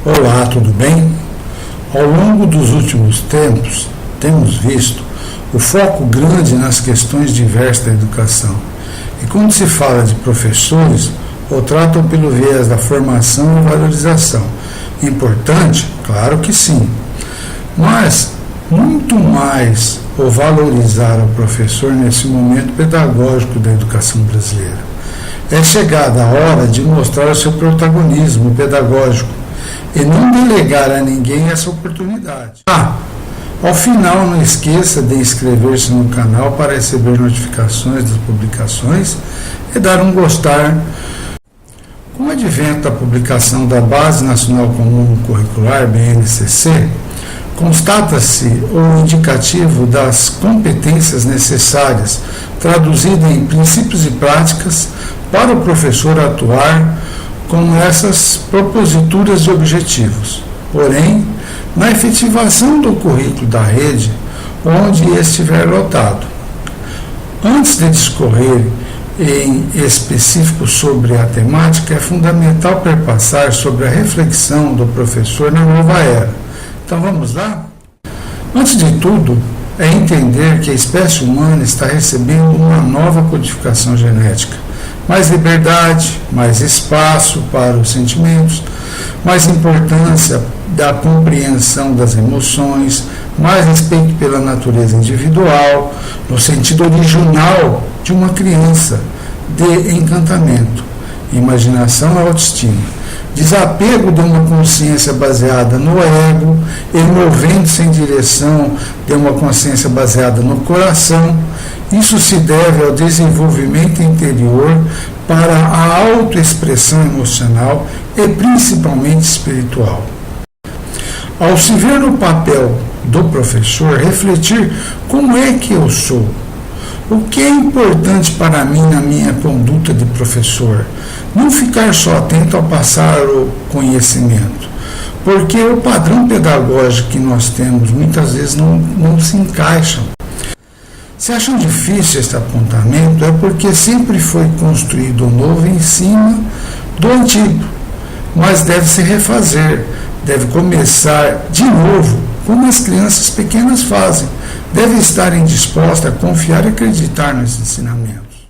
Olá, tudo bem? Ao longo dos últimos tempos, temos visto o foco grande nas questões diversas da educação. E quando se fala de professores, o tratam pelo viés da formação e valorização. Importante? Claro que sim. Mas, muito mais o valorizar o professor nesse momento pedagógico da educação brasileira. É chegada a hora de mostrar o seu protagonismo pedagógico e não delegar a ninguém essa oportunidade. Ao final, não esqueça de inscrever-se no canal para receber notificações das publicações e dar um gostar. Com o advento da publicação da Base Nacional Comum Curricular, BNCC, constata-se o indicativo das competências necessárias, traduzida em princípios e práticas para o professor atuar com essas proposituras e objetivos. Porém, na efetivação do currículo da rede, onde estiver lotado. Antes de discorrer em específico sobre a temática, é fundamental perpassar sobre a reflexão do professor na nova era. Então vamos lá? Antes de tudo, é entender que a espécie humana está recebendo uma nova codificação genética. Mais liberdade, mais espaço para os sentimentos, mais importância da compreensão das emoções, mais respeito pela natureza individual, no sentido original de uma criança, de encantamento, imaginação e autoestima. Desapego de uma consciência baseada no ego e movendo-se em direção de uma consciência baseada no coração. Isso se deve ao desenvolvimento interior para a autoexpressão emocional e principalmente espiritual. Ao se ver no papel do professor, refletir como é que eu sou. O que é importante para mim na minha conduta de professor? Não ficar só atento ao passar o conhecimento, porque o padrão pedagógico que nós temos muitas vezes não se encaixa. Se acham difícil esse apontamento, é porque sempre foi construído o novo em cima do antigo, mas deve se refazer, deve começar de novo, como as crianças pequenas fazem. Deve estarem dispostas a confiar e acreditar nos ensinamentos.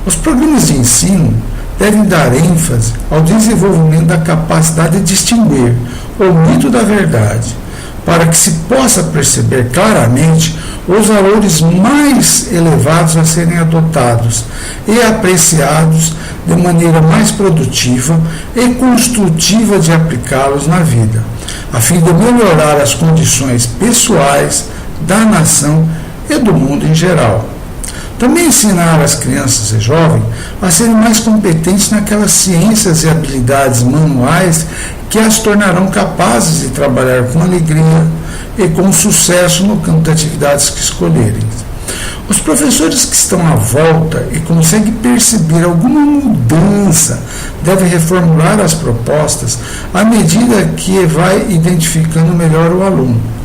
Os programas de ensino devem dar ênfase ao desenvolvimento da capacidade de distinguir o mito da verdade, para que se possa perceber claramente os valores mais elevados a serem adotados e apreciados de maneira mais produtiva e construtiva de aplicá-los na vida, a fim de melhorar as condições pessoais da nação e do mundo em geral. Também ensinar as crianças e jovens a serem mais competentes naquelas ciências e habilidades manuais que as tornarão capazes de trabalhar com alegria e com sucesso no campo de atividades que escolherem. Os professores que estão à volta e conseguem perceber alguma mudança devem reformular as propostas à medida que vai identificando melhor o aluno.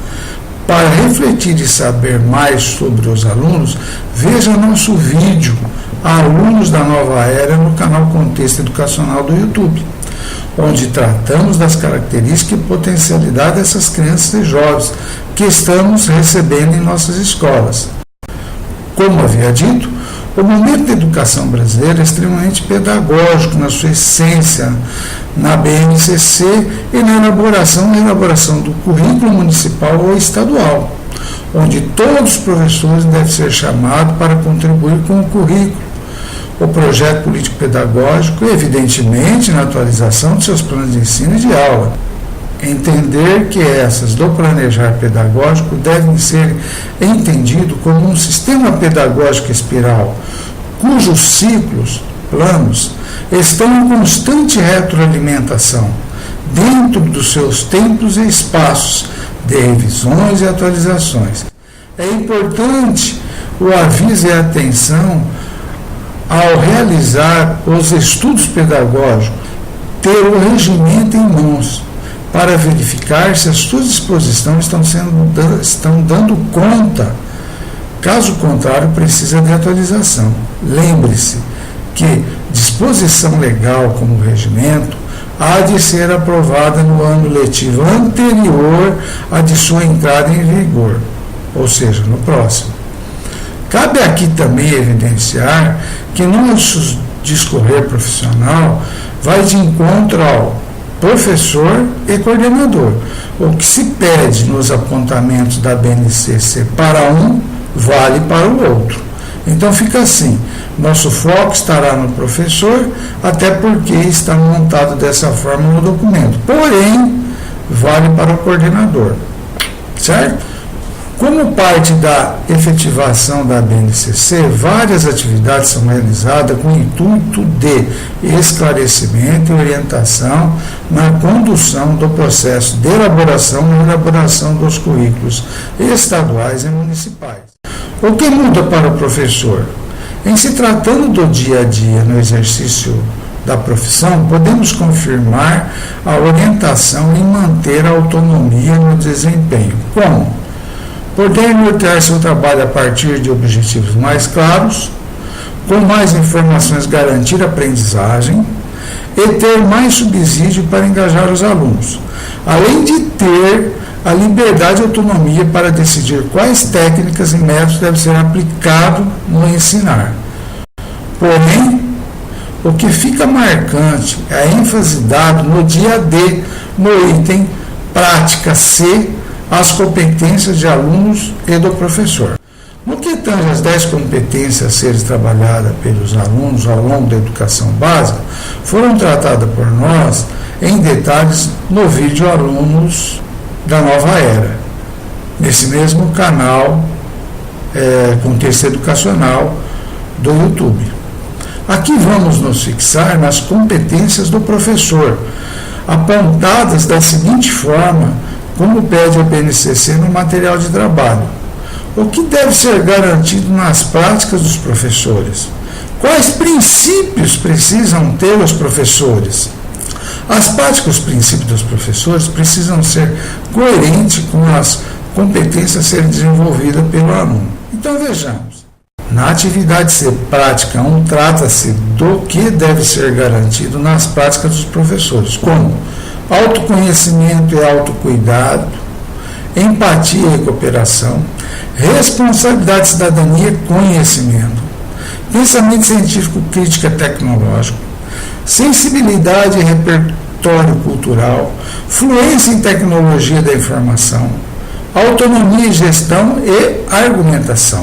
Para refletir e saber mais sobre os alunos, veja nosso vídeo Alunos da Nova Era no canal Contexto Educacional do YouTube, onde tratamos das características e potencialidade dessas crianças e jovens que estamos recebendo em nossas escolas. Como havia dito, o momento da educação brasileira é extremamente pedagógico na sua essência, na BNCC e na elaboração do currículo municipal ou estadual, onde todos os professores devem ser chamados para contribuir com o currículo, o projeto político-pedagógico e, evidentemente, na atualização de seus planos de ensino e de aula. Entender que essas do planejar pedagógico devem ser entendido como um sistema pedagógico espiral, cujos ciclos, planos, estão em constante retroalimentação, dentro dos seus tempos e espaços de revisões e atualizações. É importante o aviso e a atenção ao realizar os estudos pedagógicos, ter o regimento em mãos, para verificar se as suas disposições estão dando conta. Caso contrário, precisa de atualização. Lembre-se que disposição legal como regimento há de ser aprovada no ano letivo anterior à de sua entrada em vigor, ou seja, no próximo. Cabe aqui também evidenciar que nosso discorrer profissional vai de encontro ao professor e coordenador. O que se pede nos apontamentos da BNCC para um, vale para o outro. Então fica assim, nosso foco estará no professor, até porque está montado dessa forma no documento. Porém, vale para o coordenador, certo? Como parte da efetivação da BNCC, várias atividades são realizadas com o intuito de esclarecimento e orientação na condução do processo de elaboração e elaboração dos currículos estaduais e municipais. O que muda para o professor? Em se tratando do dia a dia no exercício da profissão, podemos confirmar a orientação e manter a autonomia no desempenho. Como? Poder nortear seu trabalho a partir de objetivos mais claros, com mais informações garantir a aprendizagem e ter mais subsídio para engajar os alunos, além de ter a liberdade e autonomia para decidir quais técnicas e métodos devem ser aplicados no ensinar. Porém, o que fica marcante é a ênfase dada no dia D, no item prática C, as competências de alunos e do professor. No que tange as 10 competências a serem trabalhadas pelos alunos ao longo da educação básica, foram tratadas por nós em detalhes no vídeo Alunos da Nova Era, nesse mesmo canal Contexto Educacional do YouTube. Aqui vamos nos fixar nas competências do professor, apontadas da seguinte forma, como pede a BNCC no material de trabalho. O que deve ser garantido nas práticas dos professores? Quais princípios precisam ter os professores? As práticas, os princípios dos professores precisam ser coerentes com as competências a serem desenvolvidas pelo aluno. Então vejamos. Na atividade C, prática 1, trata-se do que deve ser garantido nas práticas dos professores, como autoconhecimento e autocuidado, empatia e cooperação, responsabilidade, cidadania e conhecimento, pensamento científico, crítica tecnológico, sensibilidade e repertório cultural, fluência em tecnologia da informação, autonomia e gestão e argumentação.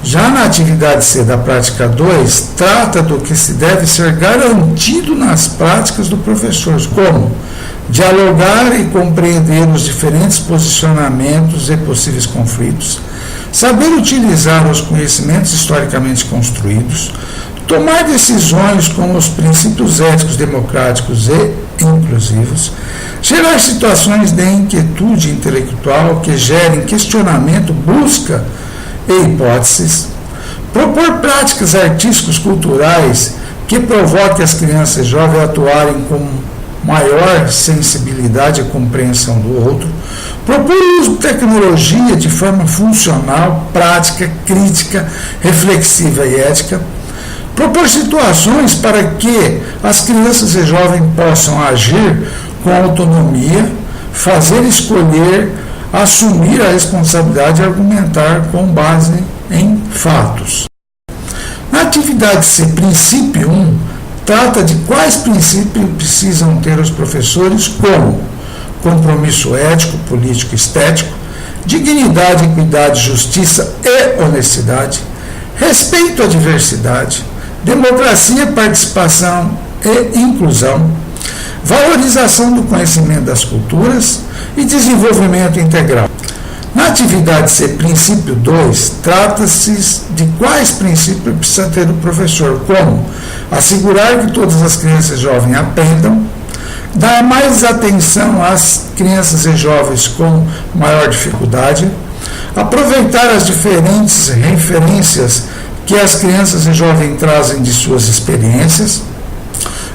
Já na atividade C da prática 2, trata do que se deve ser garantido nas práticas do professor, como dialogar e compreender os diferentes posicionamentos e possíveis conflitos, saber utilizar os conhecimentos historicamente construídos, tomar decisões com os princípios éticos, democráticos e inclusivos, gerar situações de inquietude intelectual que gerem questionamento, busca e hipóteses, propor práticas artísticas culturais que provoquem as crianças e jovens a atuarem com maior sensibilidade e compreensão do outro, propor o uso de tecnologia de forma funcional, prática, crítica, reflexiva e ética, propor situações para que as crianças e jovens possam agir com autonomia, fazer escolher, assumir a responsabilidade e argumentar com base em fatos. Na atividade C, princípio 1, trata de quais princípios precisam ter os professores, como compromisso ético, político e estético, dignidade, equidade, justiça e honestidade, respeito à diversidade, democracia, participação e inclusão, valorização do conhecimento das culturas e desenvolvimento integral. Na atividade C, princípio 2, trata-se de quais princípios precisa ter o professor, como assegurar que todas as crianças e jovens aprendam, dar mais atenção às crianças e jovens com maior dificuldade, aproveitar as diferentes referências que as crianças e jovens trazem de suas experiências,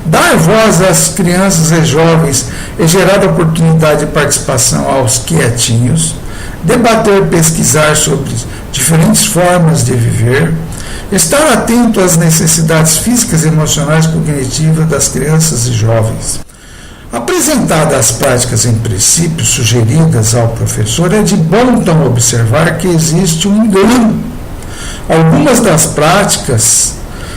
dar voz às crianças e jovens e gerar oportunidade de participação aos quietinhos, debater, pesquisar sobre diferentes formas de viver, Estar atento às necessidades físicas, emocionais e cognitivas das crianças e jovens. Apresentadas as práticas em princípios sugeridas ao professor, é de bom tom observar que existe um engano. Algumas das práticas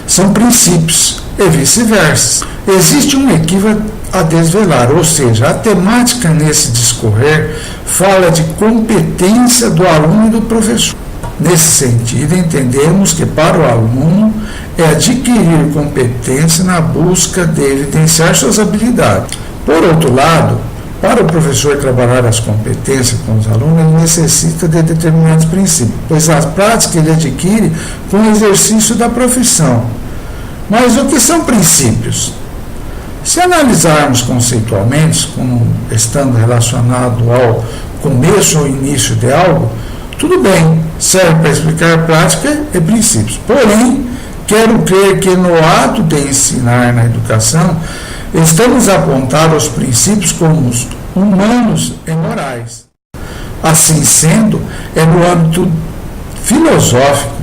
são princípios e vice-versa. Existe um equívoco a desvelar, ou seja, a temática nesse discorrer fala de competência do aluno e do professor. Nesse sentido, entendemos que para o aluno é adquirir competência na busca de evidenciar suas habilidades. Por outro lado, para o professor trabalhar as competências com os alunos, ele necessita de determinados princípios, pois a prática ele adquire com o exercício da profissão. Mas o que são princípios? Se analisarmos conceitualmente, como estando relacionado ao começo ou início de algo, tudo bem, serve para explicar prática e princípios. Porém, quero crer que no ato de ensinar na educação, estamos a apontar os princípios como humanos e morais. Assim sendo, é no âmbito filosófico,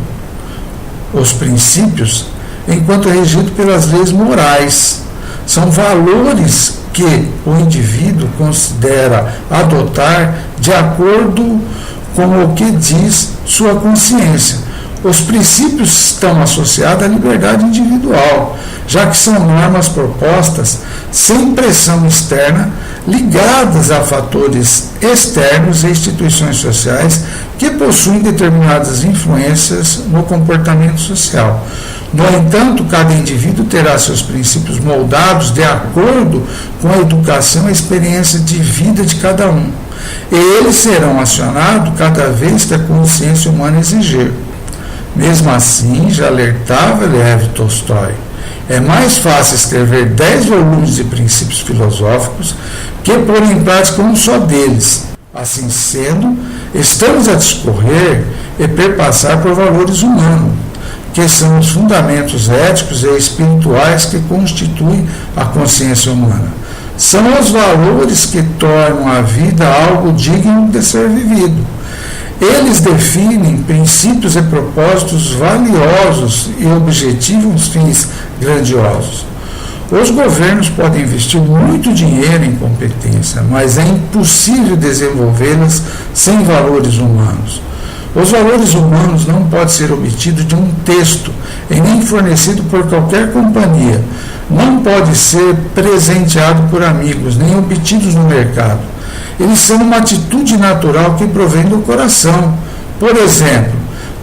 os princípios, enquanto regido pelas leis morais, são valores que o indivíduo considera adotar de acordo com o que diz sua consciência. Os princípios estão associados à liberdade individual, já que são normas propostas sem pressão externa, ligadas a fatores externos e instituições sociais que possuem determinadas influências no comportamento social. No entanto, cada indivíduo terá seus princípios moldados de acordo com a educação e a experiência de vida de cada um, e eles serão acionados cada vez que a consciência humana exigir. Mesmo assim, já alertava Lev Tolstói, é mais fácil escrever 10 volumes de princípios filosóficos que pôr em prática um só deles. Assim sendo, estamos a discorrer e perpassar por valores humanos, que são os fundamentos éticos e espirituais que constituem a consciência humana. São os valores que tornam a vida algo digno de ser vivido. Eles definem princípios e propósitos valiosos e objetivam os fins grandiosos. Os governos podem investir muito dinheiro em competência, mas é impossível desenvolvê-las sem valores humanos. Os valores humanos não podem ser obtidos de um texto e nem fornecido por qualquer companhia. Não pode ser presenteado por amigos, nem obtidos no mercado. Eles são uma atitude natural que provém do coração. Por exemplo,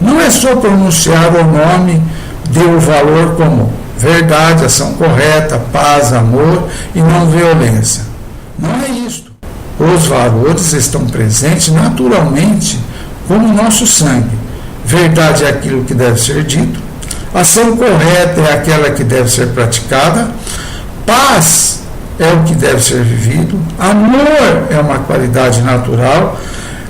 não é só pronunciar o nome de um valor como verdade, ação correta, paz, amor e não violência. Não é isto. Os valores estão presentes naturalmente como o nosso sangue. Verdade é aquilo que deve ser dito, ação correta é aquela que deve ser praticada, paz é o que deve ser vivido, amor é uma qualidade natural,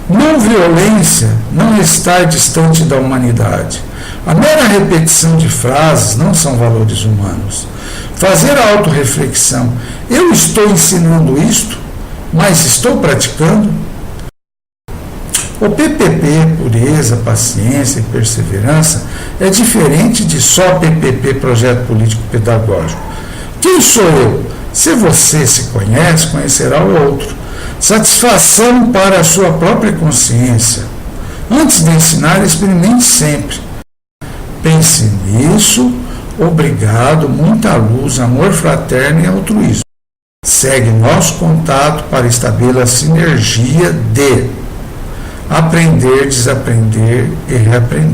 não violência não estar distante da humanidade. A mera repetição de frases não são valores humanos. Fazer a autorreflexão, eu estou ensinando isto, mas estou praticando? O PPP, pureza, paciência e perseverança, é diferente de só PPP, projeto político pedagógico. Quem sou eu? Se você se conhece, conhecerá o outro. Satisfação para a sua própria consciência. Antes de ensinar, experimente sempre. Pense nisso. Obrigado, muita luz, amor fraterno e altruísmo. Segue nosso contato para estabelecer a sinergia de aprender, desaprender e reaprender.